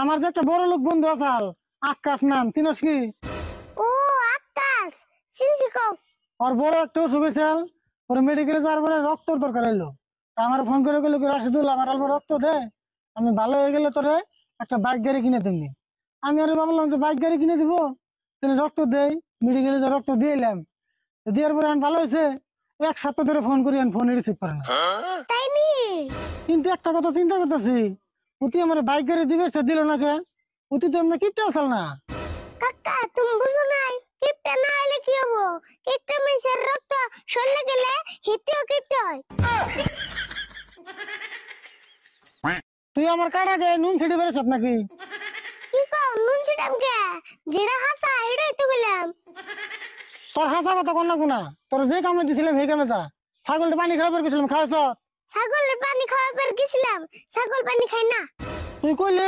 আমার যে একটা বড় লোক বন্ধু আসাল, আকাশ নাম, চিনস কি? ও আকাশ, চিনছি কও। ওর বড় একটা অসুখ হয়েছিল, ওর মেডিকেলে যাওয়ার পরে রক্তর দরকার হইলো। তা আমার ফোন করে গেলো কি, রাশিদুল আমার অল্প রক্ত দে, আমি ভালো হয়ে গেলে তোরে একটা বাইক গাড়ি কিনে দিবি। আমি আরে ভাবলাম যে বাইক গাড়ি কিনে দিব, তাহলে রক্ত দেই। মেডিকেলে যে রক্ত দিয়ে এলাম, দেওয়ার পরে আমি ভালো হয়েছে। 1 সপ্তাহ ধরে ফোন করি, আমি ফোন রিসিভ করে না। তাই নি? কিন্তু একটা কথা চিন্তা করতেছি, উতি আমার বাইক গাড়ি দিবে, সে দিল না কে? উতি তো আমরা কিপটে আসল না। কাকা তুমি বুঝো নাই, কিপটা না হলে কি হবো? কিপটা মানুষের রক্ত শরীরে গেলে হিতেও কিপটা হয়। তুই আমার কাটা গে নুন ছিটে বেড়েছ নাকি? কি কও নুন ছিটাম কে? যেটা হাসা এটাই তো বললাম। তোর হাসা কথা কন না কোনা, তোর যে কামে দিছিলাম সেই কামে যা। ছাগলটা পানি খাওয়ার পর গেছিলাম, খাওয়াছ? ছাগলের পানি খাওয়াবার গেছিলাম, ছাগল পানি খায় না। তুই কইলে